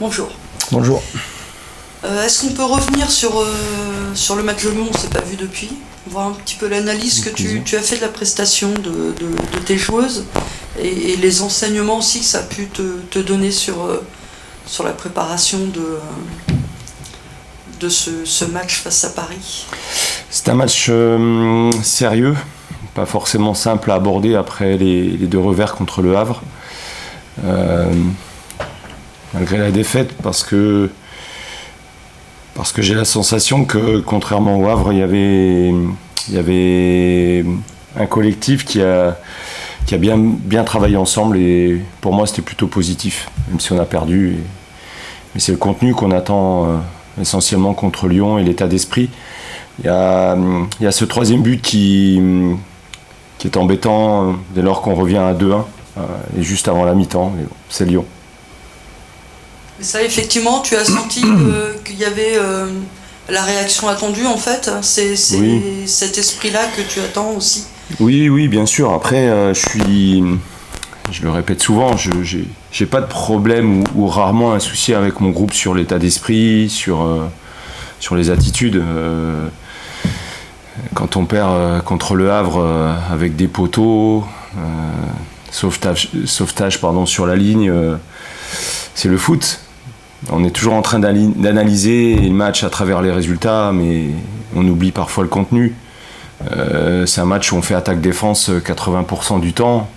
Bonjour. Bonjour. Est-ce qu'on peut revenir sur le match de Lyon? On ne s'est pas vu depuis. Voir un petit peu l'analyse que tu as fait de la prestation de tes joueuses et les enseignements aussi que ça a pu te donner sur la préparation de ce match face à Paris. C'est un match sérieux, pas forcément simple à aborder après les deux revers contre le Havre. Malgré la défaite, parce que j'ai la sensation que, contrairement au Havre, il y avait un collectif qui a bien travaillé ensemble, et pour moi c'était plutôt positif, même si on a perdu. Mais c'est le contenu qu'on attend essentiellement contre Lyon, et l'état d'esprit. Il y a ce troisième but qui est embêtant dès lors qu'on revient à 2-1, et juste avant la mi-temps. Mais bon, c'est Lyon. Mais ça, effectivement, tu as senti qu'il y avait la réaction attendue, en fait. C'est oui. Cet esprit-là que tu attends aussi. Oui, bien sûr. Après, je le répète souvent, j'ai pas de problème ou rarement un souci avec mon groupe sur l'état d'esprit, sur les attitudes. Quand on perd contre le Havre avec des poteaux, sauvetage sur la ligne, c'est le foot. On est toujours en train d'analyser le match à travers les résultats, mais on oublie parfois le contenu. C'est un match où on fait attaque-défense 80% du temps.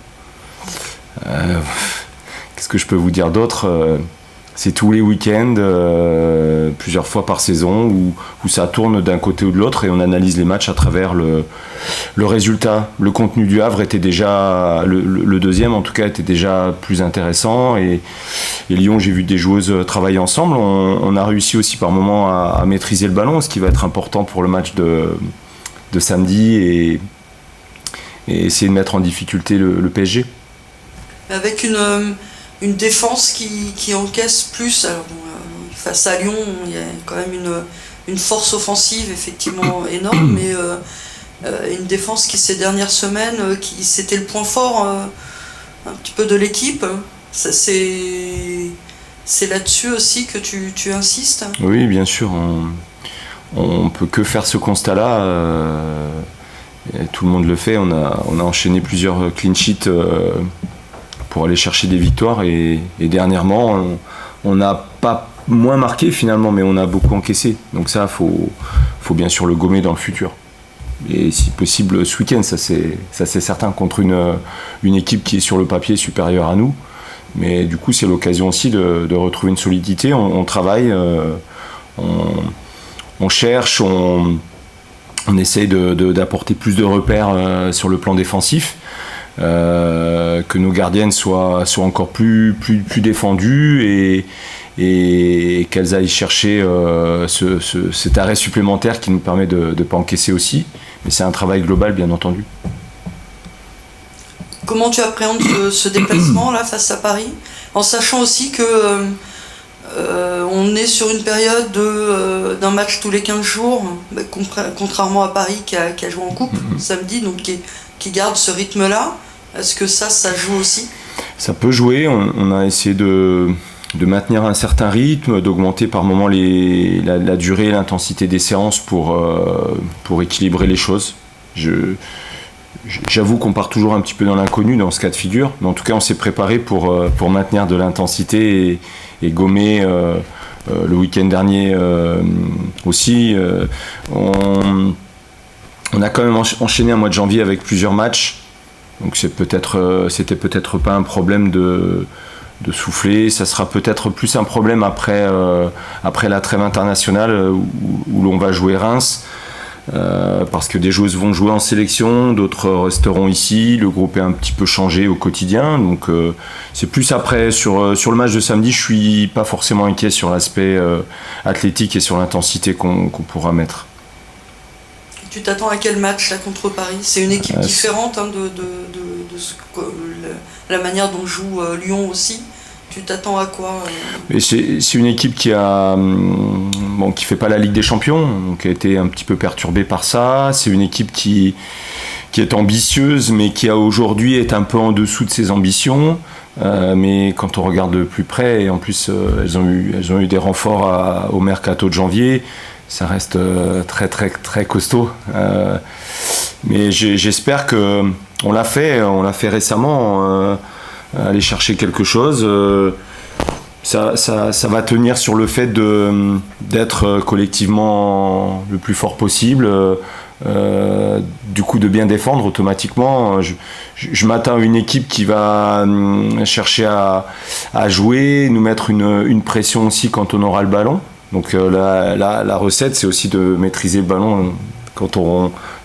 Qu'est-ce que je peux vous dire d'autre? C'est tous les week-ends, plusieurs fois par saison, où ça tourne d'un côté ou de l'autre, et on analyse les matchs à travers le résultat. Le contenu du Havre était déjà, le deuxième en tout cas, était déjà plus intéressant, et Lyon, j'ai vu des joueuses travailler ensemble. On a réussi aussi par moments à maîtriser le ballon, ce qui va être important pour le match de samedi, et essayer de mettre en difficulté le PSG. Avec une défense qui encaisse plus. Alors bon, face à Lyon, il y a quand même une force offensive effectivement énorme, mais une défense qui ces dernières semaines, c'était le point fort un petit peu de l'équipe. C'est là-dessus aussi que tu insistes. Oui, bien sûr. On peut que faire ce constat-là. Tout le monde le fait. On a enchaîné plusieurs clean sheets pour aller chercher des victoires, et dernièrement on n'a pas moins marqué finalement, mais on a beaucoup encaissé, donc ça faut bien sûr le gommer dans le futur, et si possible ce week-end, ça c'est certain, contre une équipe qui est sur le papier supérieure à nous. Mais du coup c'est l'occasion aussi de retrouver une solidité. On travaille, on cherche, on essaye d'apporter plus de repères sur le plan défensif. Que nos gardiennes soient encore plus défendues, et qu'elles aillent chercher cet arrêt supplémentaire qui nous permet de ne pas encaisser aussi. Mais c'est un travail global, bien entendu. Comment tu appréhendes ce déplacement là face à Paris, en sachant aussi que on est sur une période d'un match tous les 15 jours, contrairement à Paris qui a joué en coupe samedi, donc qui garde ce rythme-là. Est-ce que ça joue aussi? Ça peut jouer. On a essayé de maintenir un certain rythme, d'augmenter par moments la durée et l'intensité des séances pour équilibrer les choses. J'avoue qu'on part toujours un petit peu dans l'inconnu dans ce cas de figure, mais en tout cas on s'est préparé pour maintenir de l'intensité et gommer le week-end dernier aussi. On a quand même enchaîné un mois de janvier avec plusieurs matchs. Donc c'était peut-être pas un problème de souffler. Ça sera peut-être plus un problème après la trêve internationale où l'on va jouer Reims, parce que des joueuses vont jouer en sélection, d'autres resteront ici. Le groupe est un petit peu changé au quotidien, donc c'est plus après sur le match de samedi. Je suis pas forcément inquiet sur l'aspect athlétique et sur l'intensité qu'on pourra mettre. Tu t'attends à quel match là contre Paris? C'est une équipe différente de la manière dont joue Lyon aussi. Tu t'attends à quoi? Et c'est une équipe qui fait pas la Ligue des Champions, donc qui a été un petit peu perturbée par ça. C'est une équipe qui qui est ambitieuse, mais qui aujourd'hui est un peu en dessous de ses ambitions. Mais quand on regarde de plus près, et en plus elles ont eu des renforts au mercato de janvier, ça reste très très très costaud. Mais j'espère que on l'a fait récemment, aller chercher quelque chose. Ça va tenir sur le fait d'être collectivement le plus fort possible. Du coup, de bien défendre automatiquement. Je m'attends à une équipe qui va chercher à jouer, nous mettre une pression aussi quand on aura le ballon. Donc la recette, c'est aussi de maîtriser le ballon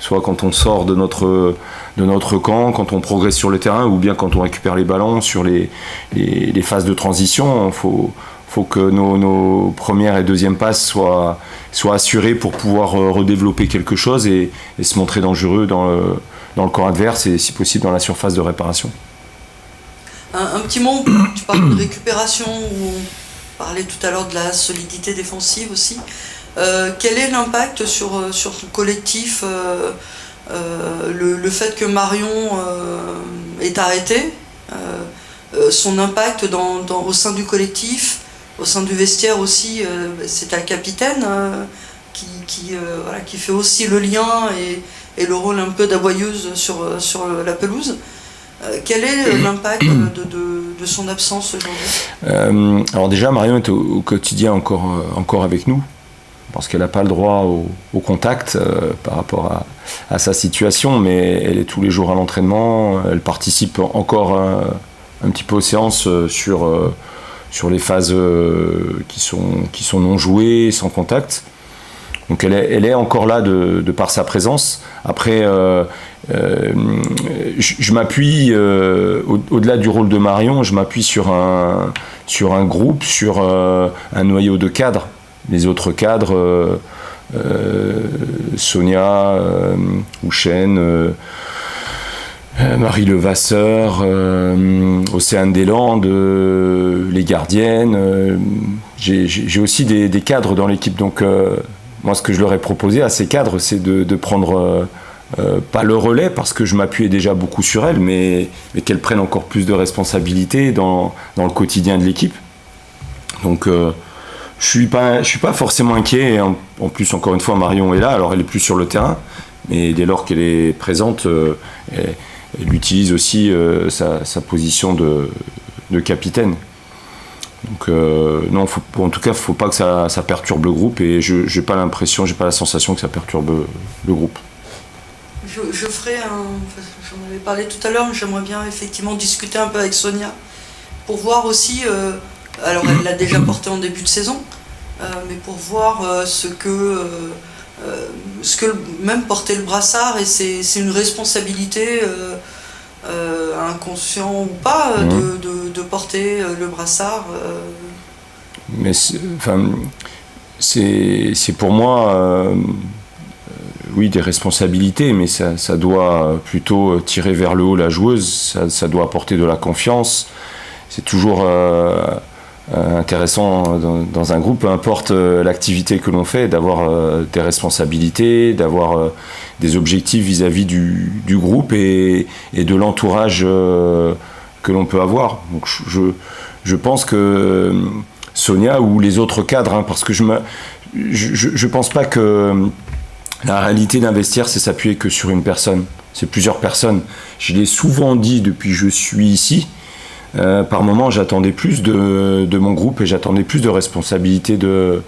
soit quand on sort de notre camp, quand on progresse sur le terrain, ou bien quand on récupère les ballons sur les phases de transition. Faut que nos premières et deuxièmes passes soient assurées pour pouvoir redévelopper quelque chose et se montrer dangereux dans le camp adverse et si possible dans la surface de réparation. Un petit mot, tu parles de récupération, ou on parlait tout à l'heure de la solidité défensive aussi. Quel est l'impact sur ton collectif, le fait que Marion est arrêté, son impact au sein du collectif, au sein du vestiaire aussi? C'est ta capitaine qui fait aussi le lien et le rôle un peu d'aboyeuse sur la pelouse. Quel est l'impact de son absence aujourd'hui? Alors déjà, Marion est au quotidien encore avec nous, parce qu'elle n'a pas le droit au contact par rapport à sa situation, mais elle est tous les jours à l'entraînement. Elle participe encore un petit peu aux séances sur les phases qui sont non jouées, sans contact. Donc elle est encore là de par sa présence. Après, je m'appuie, au-delà du rôle de Marion, je m'appuie sur un groupe, sur un noyau de cadres. Les autres cadres, Sonia, Houchen, Marie Levasseur, Océane Deslandes, les gardiennes. J'ai aussi des cadres dans l'équipe. Donc moi, ce que je leur ai proposé à ces cadres, c'est de prendre pas le relais, parce que je m'appuyais déjà beaucoup sur elles, mais qu'elles prennent encore plus de responsabilités dans le quotidien de l'équipe. Donc je suis pas forcément inquiet. En plus, encore une fois, Marion est là. Alors, elle est plus sur le terrain, mais dès lors qu'elle est présente, elle utilise aussi sa position de capitaine. Donc, non, en tout cas, il ne faut pas que ça perturbe le groupe, et je n'ai pas l'impression, j'ai pas la sensation que ça perturbe le groupe. Je ferai j'en avais parlé tout à l'heure, mais j'aimerais bien effectivement discuter un peu avec Sonia pour voir aussi. Alors, elle l'a déjà porté en début de saison, mais pour voir ce que même porter le brassard, et c'est une responsabilité, inconscient ou pas, de porter le brassard. Mais c'est pour moi, oui, des responsabilités, mais ça doit plutôt tirer vers le haut la joueuse, ça doit apporter de la confiance. C'est toujours intéressant dans un groupe, peu importe l'activité que l'on fait, d'avoir des responsabilités, d'avoir des objectifs vis-à-vis du groupe et de l'entourage que l'on peut avoir. Donc je pense que Sonia ou les autres cadres, parce que je pense pas que la réalité d'un vestiaire, c'est s'appuyer que sur une personne. C'est plusieurs personnes. Je l'ai souvent dit depuis que je suis ici. Par moments, j'attendais plus de mon groupe, et j'attendais plus de responsabilité de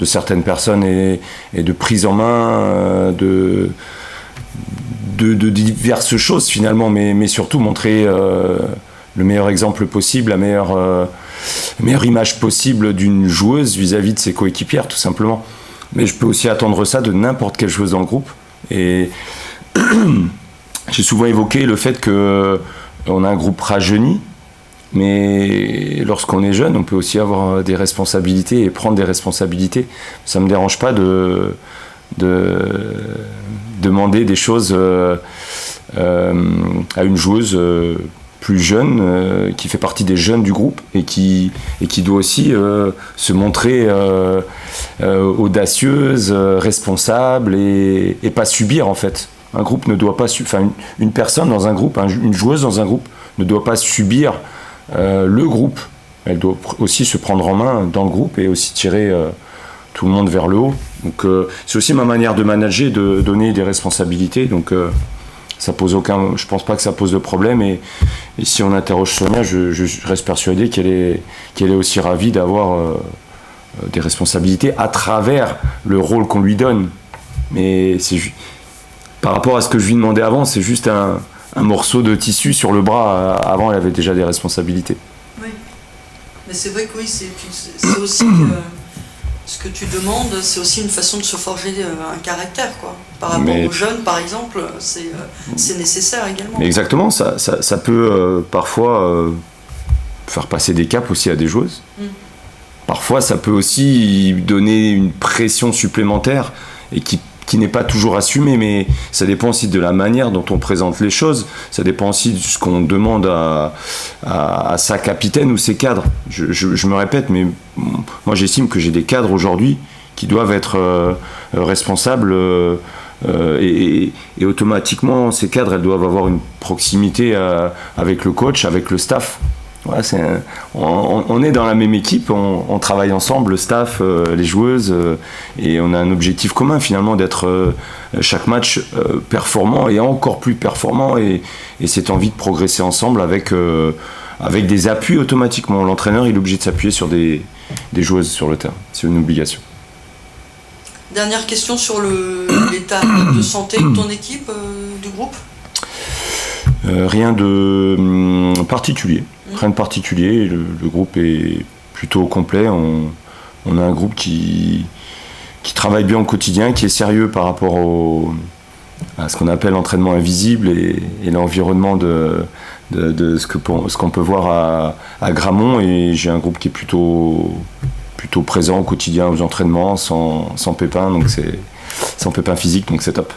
certaines personnes et de prise en main de diverses choses finalement, mais surtout montrer le meilleur exemple possible, la meilleure image possible d'une joueuse vis-à-vis de ses coéquipières, tout simplement. Mais je peux aussi attendre ça de n'importe quelle joueuse dans le groupe. Et j'ai souvent évoqué le fait qu'on a un groupe rajeuni, mais lorsqu'on est jeune, on peut aussi avoir des responsabilités et prendre des responsabilités. Ça ne me dérange pas de demander des choses à une joueuse plus jeune, qui fait partie des jeunes du groupe, et qui doit aussi se montrer audacieuse, responsable, et pas subir en fait. Un groupe ne doit pas, une personne dans un groupe, une joueuse dans un groupe ne doit pas subir le groupe. Elle doit aussi se prendre en main dans le groupe et aussi tirer tout le monde vers le haut. Donc c'est aussi ma manière de manager, de donner des responsabilités. Donc ça pose je pense pas que ça pose de problème. Et si on interroge Sonia, je reste persuadé qu'elle est aussi ravie d'avoir des responsabilités à travers le rôle qu'on lui donne. Mais par rapport à ce que je lui demandais avant, c'est juste un morceau de tissu sur le bras. Avant, elle avait déjà des responsabilités. Oui, mais c'est vrai que oui, c'est aussi ce que tu demandes, c'est aussi une façon de se forger un caractère, quoi. Par rapport aux jeunes, par exemple, c'est nécessaire également. Exactement, ça peut parfois faire passer des caps aussi à des joueuses. Parfois, ça peut aussi donner une pression supplémentaire et qui n'est pas toujours assumée, mais ça dépend aussi de la manière dont on présente les choses. Ça dépend aussi de ce qu'on demande à sa capitaine ou ses cadres. Je me répète, mais moi j'estime que j'ai des cadres aujourd'hui qui doivent être responsables et automatiquement ces cadres, elles doivent avoir une proximité avec le coach, avec le staff. Voilà, on est dans la même équipe, on travaille ensemble, le staff, les joueuses, et on a un objectif commun finalement d'être chaque match performant et encore plus performant, et cette envie de progresser ensemble avec des appuis automatiquement. L'entraîneur il est obligé de s'appuyer sur des joueuses sur le terrain, c'est une obligation. Dernière question sur l'état de santé de ton équipe, du groupe. Rien de particulier. Rien de particulier. Le groupe est plutôt complet. On a un groupe qui travaille bien au quotidien, qui est sérieux par rapport à ce qu'on appelle l'entraînement invisible et l'environnement de ce qu'on peut voir à Gramont. Et j'ai un groupe qui est plutôt présent au quotidien aux entraînements, sans pépin, sans pépin physique, donc c'est top.